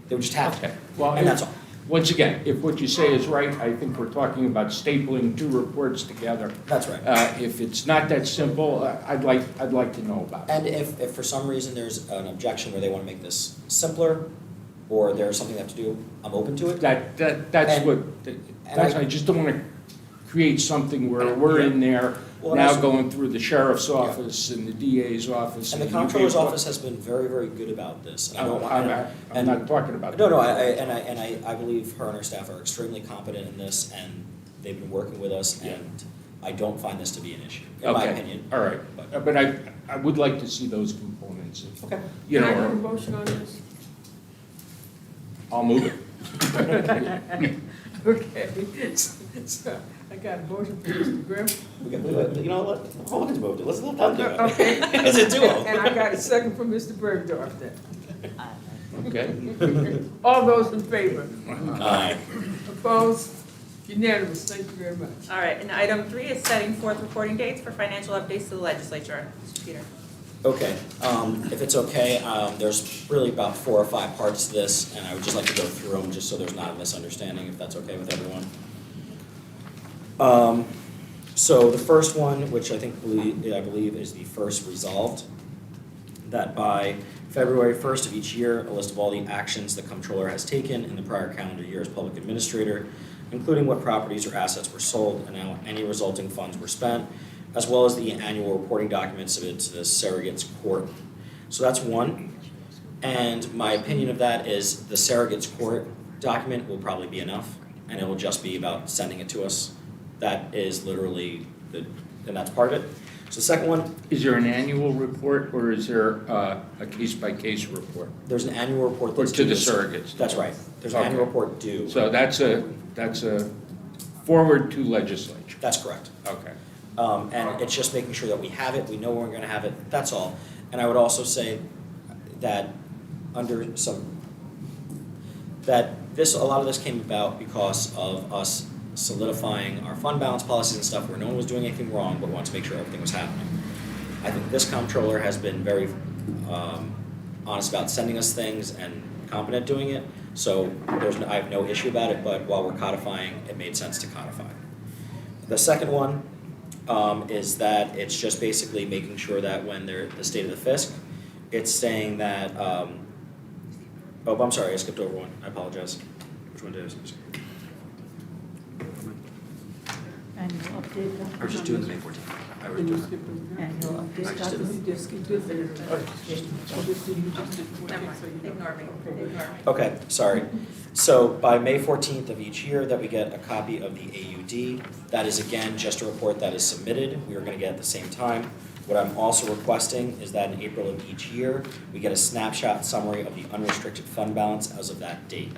They would just have to. Okay. Well, And that's all. Once again, if what you say is right, I think we're talking about stapling two reports together. That's right. If it's not that simple, I'd like to know about it. And if for some reason there's an objection where they want to make this simpler, or there's something they have to do, I'm open to it. That's And- what, and that's, I- I just don't want to create something where And- we're yeah. in there Well, now that's- going through the sheriff's office and the DA's office. And the you comptroller's can't- office has been very, very good about this. And I don't want- I'm not talking about that. No, I believe her and her staff are extremely competent in this, and they've been working with us, Yeah. and I don't find this to be an issue, in my Okay, opinion. all right, but I would like to see those components. Okay. You Can I get a know, motion on this? I'll move it. Okay, so I got a motion for Mr. Grimm. You know what, Hawkins moved it, let's let them do it. Okay. It's a duo. And I got a second from Mr. Bergdorf then. Okay? All those in favor? Aye. Opposed? Unanimous, thank you very much. All right, and item 3 is setting forth reporting dates for financial updates to the legislature. Mr. Peter. Okay, if it's okay, there's really about 4 or 5 parts to this, and I would just like to go through them, just so there's not a misunderstanding, if that's okay with everyone. So the first one, which I believe is the first resolved, that by February 1st of each year, a list of all the actions the comptroller has taken in the prior calendar year as public administrator, including what properties or assets were sold and how any resulting funds were spent, as well as the annual reporting documents submitted to the surrogates court. So that's one. And my opinion of that is the surrogates court document will probably be enough, and it will just be about sending it to us. That is literally and that's part of it. So the second one, Is there an annual report, or is there a case-by-case report? there's an annual report Or that's to due. the surrogates? That's right. There's an Okay. annual report due. So that's a forward to legislature. That's correct. Okay. And it's just making sure that we have it, we know when we're gonna have it, that's all. And I would also say that under some that a lot of this came about because of us solidifying our fund balance policies and stuff where no one was doing anything wrong, but wanted to make sure everything was happening. I think this comptroller has been very honest about sending us things and competent doing it, so I have no issue about it, but while we're codifying, it made sense to codify. The second one is that it's just basically making sure that when they're the state of the fisc, it's saying that, oh, I'm sorry, I skipped over one, I apologize. Which one did I skip? Annual update. I was just doing the May 14th. I was doing it. Annual update. I just did it. Just keep doing it. Never mind, ignore me, ignore me. Okay, sorry. So by May 14th of each year that we get a copy of the AUD, that is again just a report that is submitted. We are going to get at the same time. What I'm also requesting is that in April of each year, we get a snapshot summary of the unrestricted fund balance as of that date.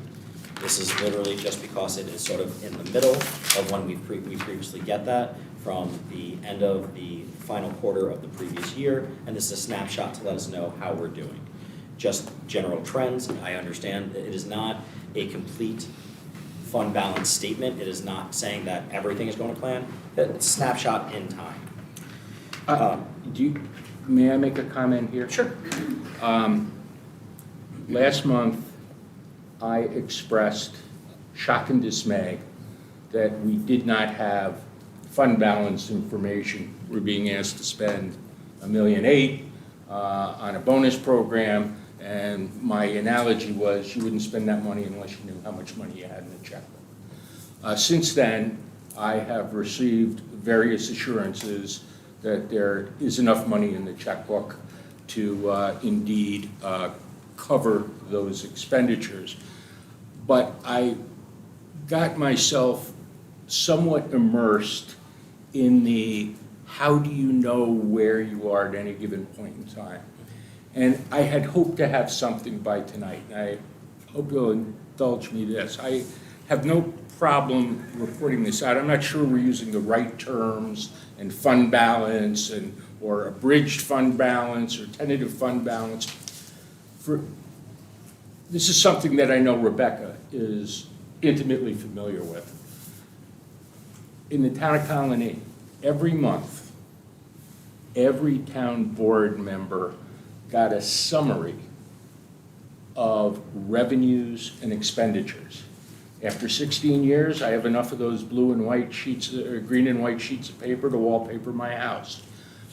This is literally just because it is sort of in the middle of when we previously get that from the end of the final quarter of the previous year, and this is a snapshot to let us know how we're doing. Just general trends, I understand that it is not a complete fund balance statement. It is not saying that everything is going to plan. It's a snapshot in time. May I make a comment here? Sure. Last month, I expressed shock and dismay that we did not have fund balance information. We're being asked to spend $1.8 million on a bonus program, and my analogy was you wouldn't spend that money unless you knew how much money you had in the checkbook. Since then, I have received various assurances that there is enough money in the checkbook to indeed cover those expenditures. But I got myself somewhat immersed in the how do you know where you are at any given point in time. And I had hoped to have something by tonight. And I hope you'll indulge me this. I have no problem reporting this out. I'm not sure we're using the right terms and fund balance or abridged fund balance or tentative fund balance. This is something that I know Rebecca is intimately familiar with. In the town of Colony, every month, every town board member got a summary of revenues and expenditures. After 16 years, I have enough of those blue and white sheets, green and white sheets of paper to wallpaper my house.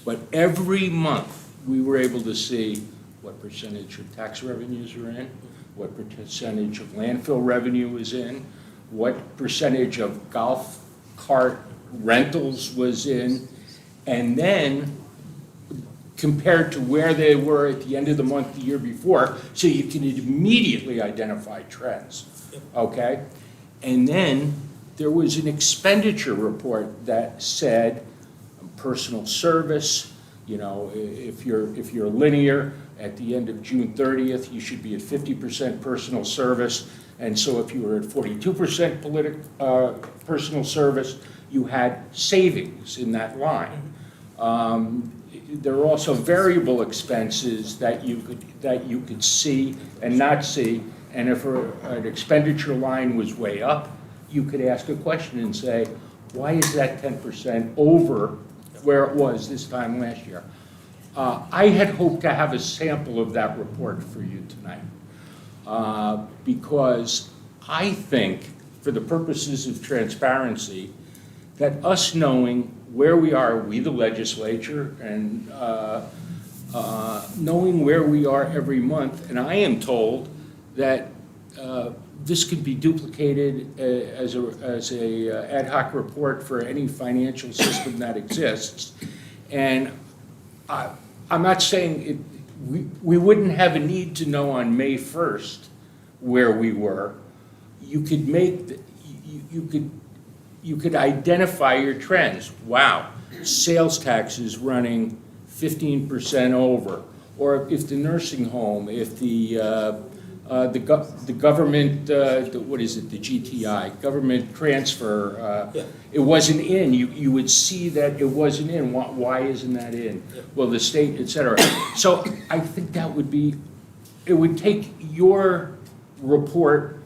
But every month, we were able to see what percentage of tax revenues are in, what percentage of landfill revenue is in, what percentage of golf cart rentals was in, and then compared to where they were at the end of the month the year before, so you can immediately identify trends, okay? And then there was an expenditure report that said personal service, you know, if you're linear, at the end of June 30th, you should be at 50% personal service. And so if you were at 42% personal service, you had savings in that line. There are also variable expenses that you could see and not see. And if an expenditure line was way up, you could ask a question and say, why is that 10% over where it was this time last year? I had hoped to have a sample of that report for you tonight, because I think, for the purposes of transparency, that us knowing where we are, we the legislature, and knowing where we are every month, and I am told that this could be duplicated as a ad hoc report for any financial system that exists, and I'm not saying we wouldn't have a need to know on May 1st where we were. You could you could identify your trends. Wow, sales tax is running 15% over, or if the nursing home, if the government, what is it, the GTI, government transfer, it wasn't in, you would see that it wasn't in. Why isn't that in? Well, the state, et cetera. So I think that would be, it would take your report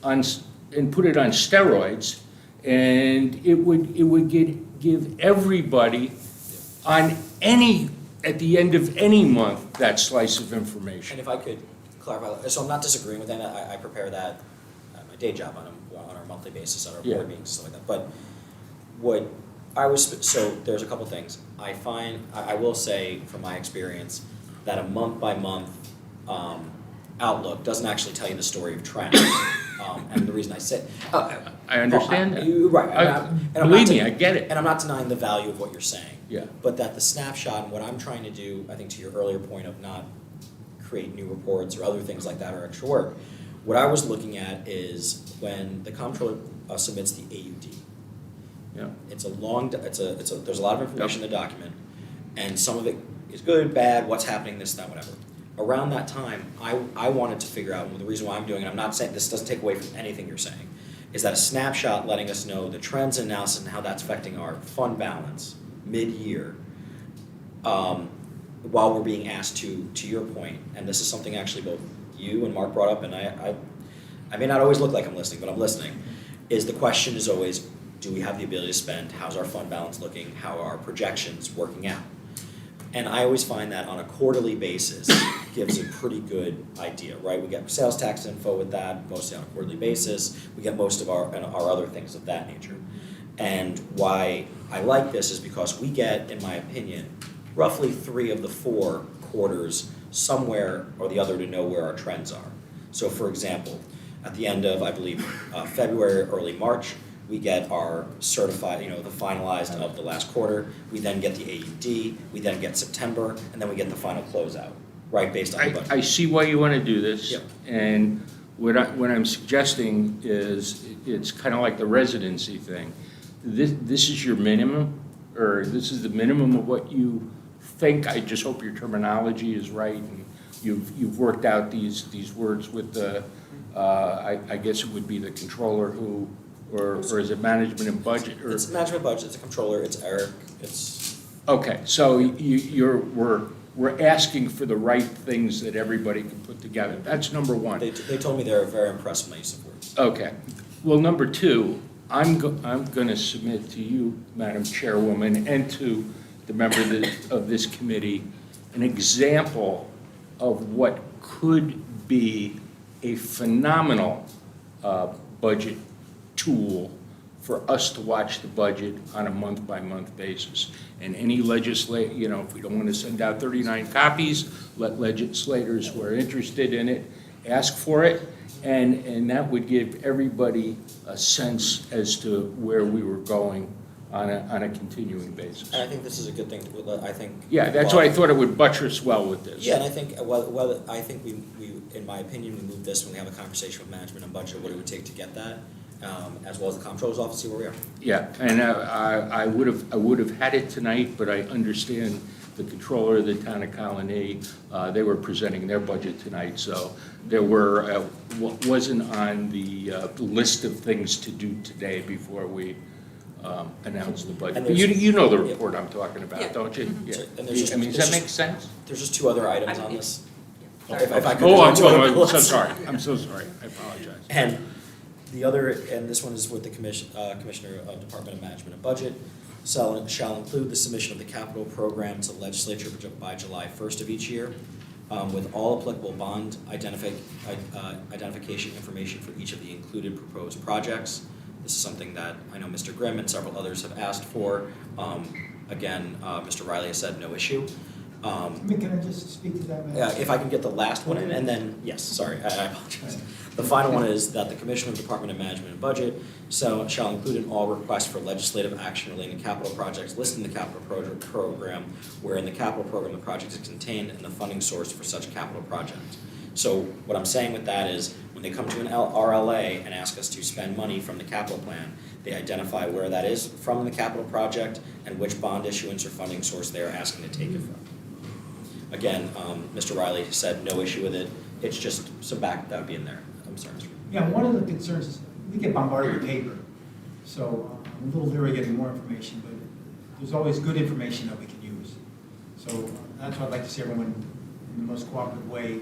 and put it on steroids, and it would give everybody on at the end of any month, that slice of information. And if I could clarify, so I'm not disagreeing with that, I prepare that at my day job on our monthly basis, on our Yeah. board meetings, stuff like that. But what I was, so there's a couple things. I will say from my experience that a month-by-month outlook doesn't actually tell you the story of trends. And the reason I say. I understand that. Right. Believe me, I get it. And I'm not denying the value of what you're saying. Yeah. But that the snapshot and what I'm trying to do, I think to your earlier point of not create new reports or other things like that or extra work, what I was looking at is when the comptroller submits the AUD. Yeah. It's a long, there's a lot of information in the document, and some of it is good, bad, what's happening, this, that, whatever. Around that time, I wanted to figure out, and the reason why I'm doing it, I'm not saying, this doesn't take away from anything you're saying, is that a snapshot letting us know the trends and analysis and how that's affecting our fund balance mid-year, while we're being asked to your point, and this is something actually both you and Mark brought up, and I may not always look like I'm listening, but I'm listening, is the question is always, do we have the ability to spend? How's our fund balance looking? How are our projections working out? And I always find that on a quarterly basis gives a pretty good idea, right? We get sales tax info with that, mostly on a quarterly basis. We get most of our other things of that nature. And why I like this is because we get, in my opinion, roughly 3 of the 4 quarters somewhere or the other to know where our trends are. So for example, at the end of, I believe, February, early March, we get our certified, the finalized of the last quarter. We then get the AUD, we then get September, and then we get the final closeout, right, based on the budget. I see why you want to do this. Yep. And what I'm suggesting is, it's kind of like the residency thing. This is your minimum, or this is the minimum of what you think. I just hope your terminology is right, and you've worked out these words with the, I guess it would be the controller who, or is it management and budget? Or? It's management budget, it's a controller, it's Eric, it's. Okay, so we're asking for the right things that everybody can put together. That's number one. They told me they were very impressed with my use of words. Okay. Well, number 2, I'm going to submit to you, Madam Chairwoman, and to the member of this committee, an example of what could be a phenomenal budget tool for us to watch the budget on a month-by-month basis. And any if we don't want to send out 39 copies, let legislators who are interested in it ask for it, and that would give everybody a sense as to where we were going on a continuing basis. And I think this is a good thing I think. Yeah, that's why I thought it would buttress well with this. Yeah, and I think, I think we, in my opinion, we move this when we have a conversation with management and budget, what it would take to get that, as well as the comptroller's office, see where we are. Yeah, and I would have had it tonight, but I understand the controller of the town of Colony, they were presenting their budget tonight, so there were, wasn't on the list of things to do today before we announce the budget. But you know the report I'm talking about, don't you? Yeah. And Does that make sense? There's just 2 other items on this. Sorry. If I could Oh, just do it. I'm so sorry. I'm so sorry. I apologize. And the other, and this one is with the Commissioner of Department of Management and Budget, shall include the submission of the capital program to the legislature by July 1st of each year, with all applicable bond identification information for each of the included proposed projects. This is something that I know Mr. Grimm and several others have asked for. Again, Mr. Riley has said no issue. Can I just speak to that, Madam? If I can get the last one in, and then, yes, sorry, I apologize. The final one is that the Commissioner of Department of Management and Budget shall include in all requests for legislative action relating to capital projects listed in the capital program, wherein the capital program the project is contained and the funding source for such capital project. So what I'm saying with that is, when they come to an RLA and ask us to spend money from the capital plan, they identify where that is from the capital project and which bond issuance or funding source they are asking to take it from. Again, Mr. Riley said no issue with it. It's just some back that would be in there. I'm sorry, Mr. Yeah, one of the concerns is we get bombarded with paper, so I'm a little leery getting more information, but there's always good information that we can use. So that's why I'd like to see everyone in the most cooperative way,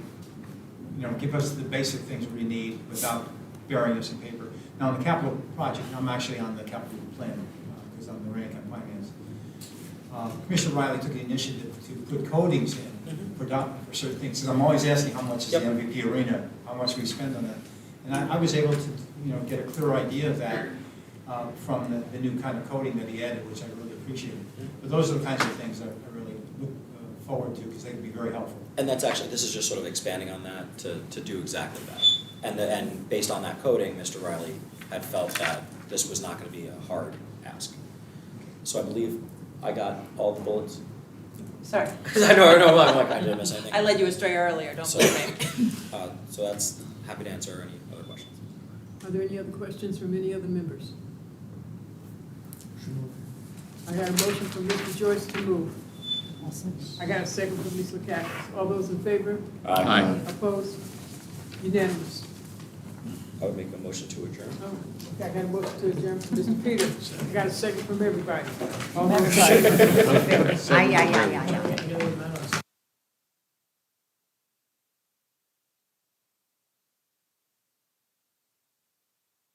give us the basic things we need without burying us in paper. Now, on the capital project, I'm actually on the capital plan, because I'm the rank on finance. Commissioner Riley took the initiative to put codings in for certain things, because I'm always asking how much is the MVP arena, how much we spend on that. And I was able to, get a clear idea of that from the new kind of coding that he added, which I really appreciated. But those are the kinds of things that I really look forward to, because they can be very helpful. And that's actually, this is just sort of expanding on that to do exactly that. And based on that coding, Mr. Riley had felt that this was not going to be a hard ask. So I believe I got all the bullets. Sorry. I know, I'm like, I didn't miss anything. I led you astray earlier, don't So- blame me. So that's, happy to answer any other questions. Are there any other questions from any other members? I got a motion from Mr. Joyce to move. I got a second from Ms. Lakakis. All those in favor? Aye. Opposed? Unanimous. I would make a motion to adjourn. Oh, okay, I got a motion to adjourn from Mr. Peters. I got a second from everybody. All those in favor? Aye, aye, aye, aye, aye.